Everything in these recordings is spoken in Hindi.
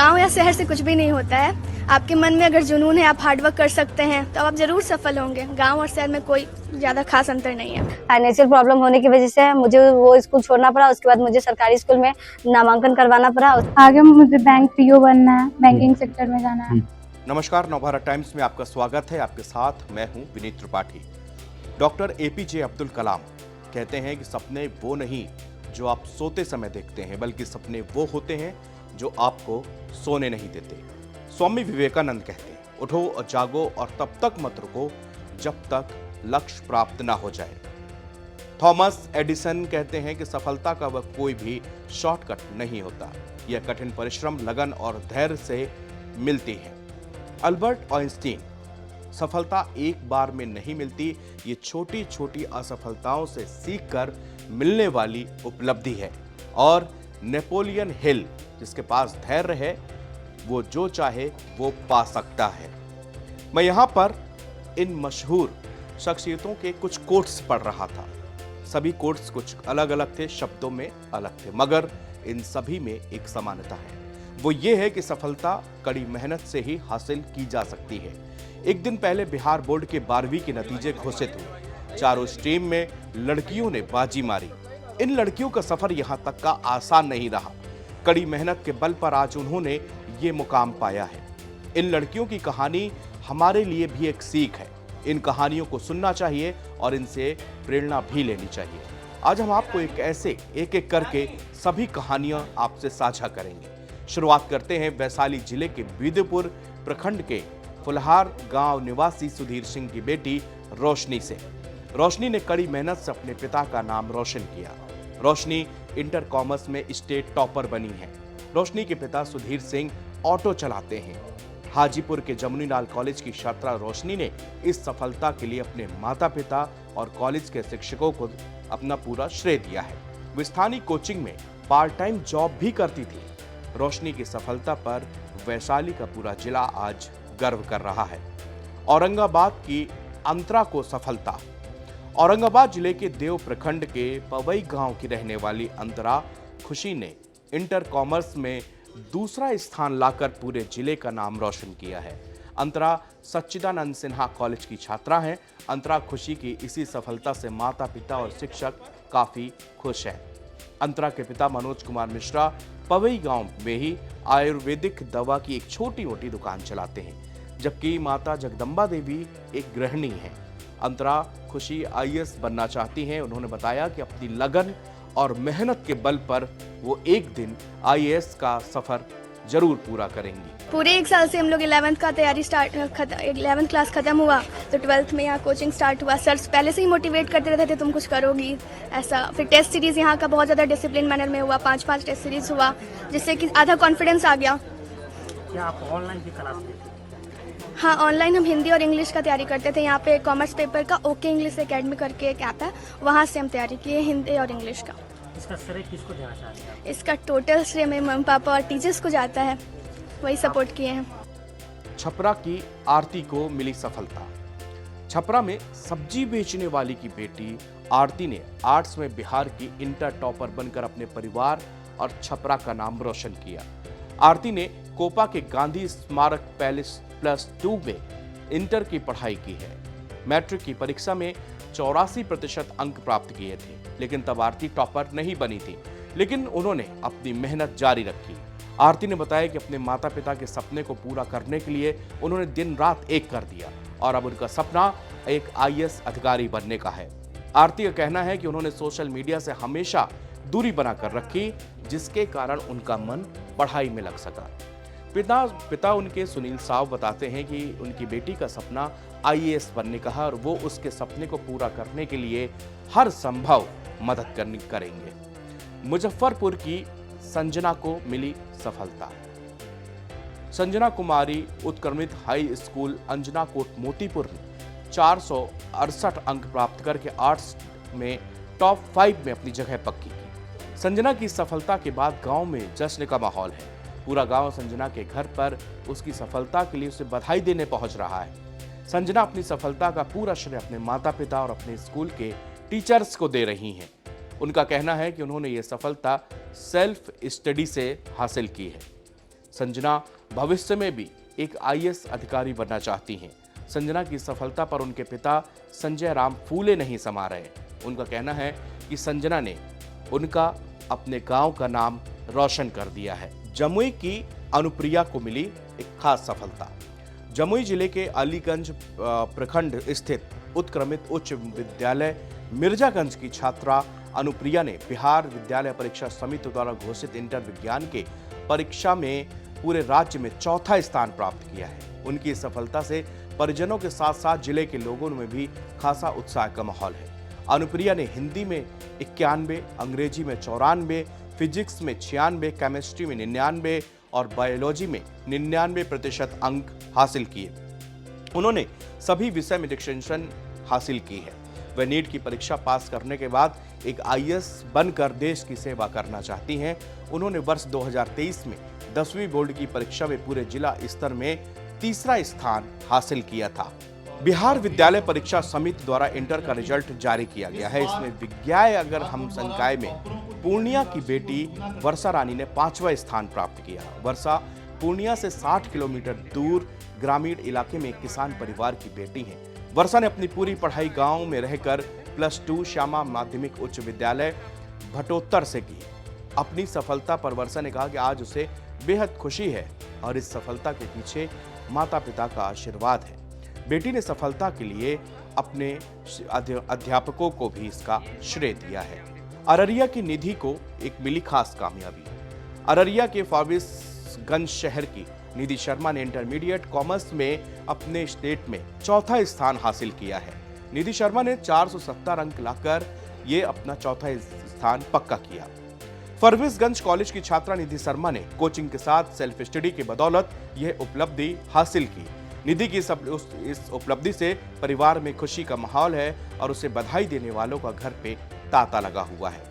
गांव या शहर से कुछ भी नहीं होता है। आपके मन में अगर जुनून है, आप हार्डवर्क कर सकते हैं, तो आप जरूर सफल होंगे। गांव और शहर में कोई ज़्यादा खास अंतर नहीं है। फाइनेंशियल प्रॉब्लम होने की वजह से मुझे वो स्कूल छोड़ना पड़ा। उसके बाद मुझे सरकारी स्कूल में नामांकन करवाना पड़ा। आगे मुझे बैंक पीओ बनना है, बैंकिंग सेक्टर में जाना है। नमस्कार, नवभारत टाइम्स में आपका स्वागत है। आपके साथ मैं हूं विनीत त्रिपाठी। डॉक्टर एपीजे अब्दुल कलाम कहते हैं कि सपने वो नहीं जो आप सोते समय देखते हैं, बल्कि सपने वो होते हैं जो आपको सोने नहीं देते। स्वामी विवेकानंद कहते हैं, उठो और जागो और तब तक मत रुको जब तक लक्ष्य प्राप्त ना हो जाए। थॉमस एडिसन कहते हैं कि सफलता का वह कोई भी शॉर्टकट नहीं होता, यह कठिन परिश्रम, लगन और धैर्य से मिलती है। अल्बर्ट आइंस्टीन, सफलता एक बार में नहीं मिलती, ये छोटी छोटी असफलताओं से सीखकर मिलने वाली उपलब्धि है। और नेपोलियन हिल, जिसके पास धैर्य है वो जो चाहे वो पा सकता है। मैं यहाँ पर इन मशहूर शख्सियतों के कुछ कोट्स पढ़ रहा था। सभी कोट्स कुछ अलग अलग थे, शब्दों में अलग थे, मगर इन सभी में एक समानता है। वो ये है कि सफलता कड़ी मेहनत से ही हासिल की जा सकती है। एक दिन पहले बिहार बोर्ड के 12वीं के नतीजे घोषित हुए। चारों स्ट्रीम में लड़कियों ने बाजी मारी। इन लड़कियों का सफर यहाँ तक का आसान नहीं रहा। कड़ी मेहनत के बल पर आज उन्होंने ये मुकाम पाया है। इन लड़कियों की कहानी हमारे लिए भी एक सीख है। इन कहानियों को सुनना चाहिए और इनसे प्रेरणा भी लेनी चाहिए। आज हम आपको एक एक करके सभी कहानियां आपसे साझा करेंगे। शुरुआत करते हैं वैशाली जिले के बीदपुर प्रखंड के फुलहार गांव निवासी सुधीर सिंह की बेटी रोशनी से। रोशनी ने कड़ी मेहनत से अपने पिता का नाम रोशन किया। रोशनी इंटर कॉमर्स में स्टेट टॉपर बनी है। रोशनी के पिता सुधीर सिंह ऑटो चलाते हैं। हाजीपुर के जमुनीलाल कॉलेज की छात्रा रोशनी ने इस सफलता के लिए अपने माता पिता और कॉलेज के शिक्षकों को अपना पूरा श्रेय दिया है। वो स्थानीय कोचिंग में पार्ट टाइम जॉब भी करती थी। रोशनी की सफलता पर वैशाली का पूरा जिला आज गर्व कर रहा है। औरंगाबाद की अंतरा को सफलता। औरंगाबाद जिले के देव प्रखंड के पवई गांव की रहने वाली अंतरा खुशी ने इंटर कॉमर्स में दूसरा स्थान लाकर पूरे जिले का नाम रोशन किया है। अंतरा सच्चिदानंद सिन्हा कॉलेज की छात्रा हैं। अंतरा खुशी की इसी सफलता से माता पिता और शिक्षक काफी खुश हैं। अंतरा के पिता मनोज कुमार मिश्रा पवई गांव में ही आयुर्वेदिक दवा की एक छोटी मोटी दुकान चलाते हैं, जबकि माता जगदम्बा देवी एक गृहिणी हैं। अंतरा खुशी आईएएस बनना चाहती हैं। उन्होंने बताया कि अपनी लगन और मेहनत के बल पर वो एक दिन आईएएस का सफर जरूर पूरा करेंगी। पूरे एक साल से हम लोग 11th का तैयारी 11th क्लास खत्म हुआ तो 12th में यहाँ कोचिंग स्टार्ट हुआ। सर पहले से ही मोटिवेट करते रहते थे, तुम कुछ करोगी ऐसा। फिर टेस्ट सीरीज यहाँ का बहुत ज़्यादा डिसिप्लिन मैनर में हुआ, 5 टेस्ट सीरीज हुआ, जिससे कि आधा कॉन्फिडेंस आ गया। क्या आप ऑनलाइन भी क्लास लेते हैं? हाँ, ऑनलाइन हम हिंदी और इंग्लिश का तैयारी करते थे। यहाँ पे कॉमर्स पेपर का ओके इंग्लिश एकेडमी करके एक ऐप है, वहाँ से हम तैयारी किए हिंदी और इंग्लिश का। इसका श्रेय किसको देना चाहते हैं? इसका टोटल श्रेय मेरे मम्मी पापा और टीचर्स को जाता है, वही सपोर्ट किए हैं। छपरा की आरती को मिली सफलता। छपरा में सब्जी बेचने वाली की बेटी आरती ने आर्ट्स में बिहार की इंटर टॉपर बनकर अपने परिवार और छपरा का नाम रोशन किया। आरती ने कोपा के गांधी स्मारक पैलेस +2 में इंटर की पढ़ाई की है। मैट्रिक की परीक्षा में 84% अंक प्राप्त किए थे, लेकिन तब आरती टॉपर नहीं बनी थी, लेकिन उन्होंने अपनी मेहनत जारी रखी। आरती ने बताया कि अपने माता पिता के सपने को पूरा करने के लिए उन्होंने दिन रात एक कर दिया और अब उनका सपना एक आईएएस अधिकारी बनने का है। आरती का कहना है कि उन्होंने सोशल मीडिया से हमेशा दूरी बनाकर रखी, जिसके कारण उनका मन पढ़ाई में लग सका। पिता उनके सुनील साव बताते हैं कि उनकी बेटी का सपना आईएएस बनने का है और वो उसके सपने को पूरा करने के लिए हर संभव मदद करेंगे। मुजफ्फरपुर की संजना को मिली सफलता। संजना कुमारी उत्क्रमित हाई स्कूल अंजना कोट मोतीपुर में 468 अंक प्राप्त करके आर्ट्स में टॉप 5 में अपनी जगह पक्की की। संजना की सफलता के बाद गांव में जश्न का माहौल है। पूरा गांव संजना के घर पर उसकी सफलता के लिए उसे बधाई देने पहुंच रहा है। संजना अपनी सफलता का पूरा श्रेय अपने माता पिता और अपने स्कूल के टीचर्स को दे रही हैं। उनका कहना है कि उन्होंने ये सफलता सेल्फ स्टडी से हासिल की है। संजना भविष्य में भी एक IAS अधिकारी बनना चाहती हैं। संजना की सफलता पर उनके पिता संजय राम फूले नहीं समा रहे। उनका कहना है कि संजना ने उनका अपने गांव का नाम रोशन कर दिया है। जमुई की अनुप्रिया को मिली एक खास सफलता। जमुई जिले के अलीगंज प्रखंड स्थित उत्क्रमित उच्च विद्यालय मिर्जागंज की छात्रा अनुप्रिया ने बिहार विद्यालय परीक्षा समिति द्वारा घोषित इंटर विज्ञान के परीक्षा में पूरे राज्य में चौथा स्थान प्राप्त किया है। उनकी इस सफलता से परिजनों के साथ साथ जिले के लोगों में भी खासा उत्साह का माहौल है। अनुप्रिया ने हिंदी में 91, अंग्रेजी में 94, फिजिक्स में 96, केमिस्ट्री में 99 और बायोलॉजी में 99% अंक हासिल किए। उन्होंने सभी विषय में डिस्टिंक्शन हासिल की है। वह नीट की परीक्षा पास करने के बाद एक IAS बनकर देश की सेवा करना चाहती हैं। उन्होंने वर्ष 2023 में 10वीं बोर्ड की परीक्षा में पूरे जिला स्तर में तीसरा स्थान हासिल किया था। बिहार विद्यालय परीक्षा समिति द्वारा इंटर का रिजल्ट जारी किया गया है। इसमें विज्ञान अगर हम संकाय में पूर्णिया की बेटी वर्षा रानी ने 5वां स्थान प्राप्त किया। वर्षा पूर्णिया से 60 किलोमीटर दूर ग्रामीण इलाके में एक किसान परिवार की बेटी है। वर्षा ने अपनी पूरी पढ़ाई गांव में रहकर +2 श्यामा माध्यमिक उच्च विद्यालय भटोत्तर से की। अपनी सफलता पर वर्षा ने कहा कि आज उसे बेहद खुशी है और इस सफलता के पीछे माता पिता का आशीर्वाद है। बेटी ने सफलता के लिए अपने अध्यापकों को भी इसका श्रेय दिया है। अररिया की निधि को एक मिली खास कामयाबी। अररिया के फारबिसगंज शहर की निधि शर्मा ने इंटरमीडिएट कॉमर्स में अपने स्टेट में चौथा स्थान हासिल किया है। निधि शर्मा ने 470 अंक लाकर ये अपना चौथा स्थान पक्का किया। फारबिसगंज कॉलेज की छात्रा निधि शर्मा ने कोचिंग के साथ सेल्फ स्टडी की बदौलत यह उपलब्धि हासिल की। निधि की इस उपलब्धि से परिवार में खुशी का माहौल है और उसे बधाई देने वालों का घर पे तांता लगा हुआ है।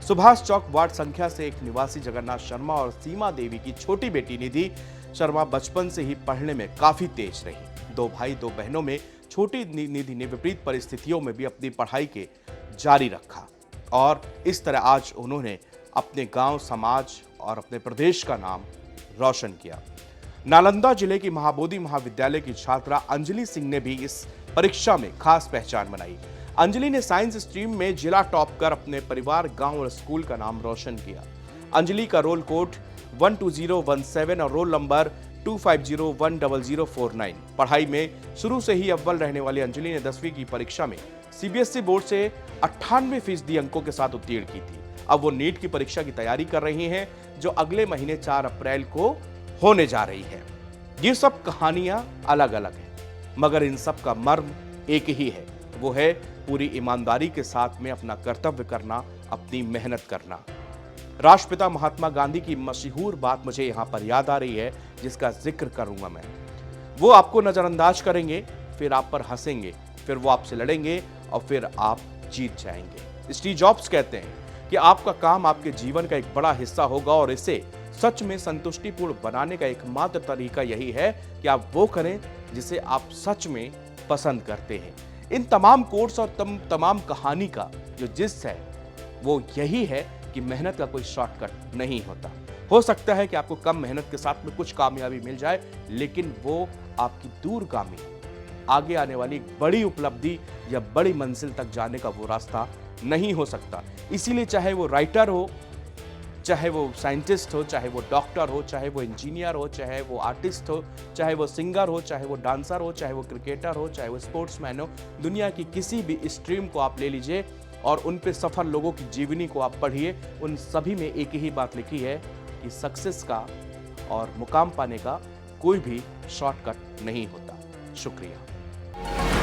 सुभाष चौक वार्ड संख्या से एक निवासी जगन्नाथ शर्मा और सीमा देवी की छोटी बेटी निधि शर्मा बचपन से ही पढ़ने में काफी तेज रही। 2 भाई 2 बहनों में छोटी निधि ने विपरीत परिस्थितियों में भी अपनी पढ़ाई के जारी रखा और इस तरह आज उन्होंने अपने गांव, समाज और अपने प्रदेश का नाम रोशन किया। नालंदा जिले की महाबोधि महाविद्यालय की छात्रा अंजलि सिंह ने भी इस परीक्षा में खास पहचान बनाई। अंजलि ने साइंस स्ट्रीम में जिला टॉप कर अपने परिवार, गांव और स्कूल का नाम रोशन किया। अंजलि का रोल कोड 12017 और रोल नंबर 250100049। पढ़ाई में शुरू से ही अव्वल रहने वाली अंजलि ने 10वीं की परीक्षा में CBSE बोर्ड से 98% अंकों के साथ उत्तीर्ण की थी। अब वो नीट की परीक्षा की तैयारी कर रही हैं, जो अगले महीने 4 अप्रैल को होने जा रही है। ये सब कहानियां अलग अलग हैं, मगर इन सब का मर्म एक ही है, वो है पूरी ईमानदारी के साथ में अपना कर्तव्य करना, अपनी मेहनत करना। राष्ट्रपिता महात्मा गांधी की मशहूर बात मुझे यहाँ पर याद आ रही है, जिसका जिक्र करूंगा मैं। वो आपको नजरअंदाज करेंगे, फिर आप पर हंसेंगे, फिर वो आपसे लड़ेंगे और फिर आप जीत जाएंगे। स्टीव जॉब्स कहते हैं कि आपका काम आपके जीवन का एक बड़ा हिस्सा होगा और इसे सच में संतुष्टिपूर्ण बनाने का एकमात्र तरीका यही है कि आप वो करें जिसे आप सच में पसंद करते हैं। इन तमाम कोर्स और तमाम कहानी का जो जिस है वो यही है कि मेहनत का कोई शॉर्टकट नहीं होता। हो सकता है कि आपको कम मेहनत के साथ में कुछ कामयाबी मिल जाए, लेकिन वो आपकी दूरगामी आगे आने वाली बड़ी उपलब्धि या बड़ी मंजिल तक जाने का वो रास्ता नहीं हो सकता। इसीलिए चाहे वो राइटर हो, चाहे वो साइंटिस्ट हो, चाहे वो डॉक्टर हो, चाहे वो इंजीनियर हो, चाहे वो आर्टिस्ट हो, चाहे वो सिंगर हो, चाहे वो डांसर हो, चाहे वो क्रिकेटर हो, चाहे वो स्पोर्ट्समैन हो, दुनिया की किसी भी स्ट्रीम को आप ले लीजिए और उन पे सफल लोगों की जीवनी को आप पढ़िए। उन सभी में एक ही बात लिखी है कि सक्सेस का और मुकाम पाने का कोई भी शॉर्टकट नहीं होता। शुक्रिया।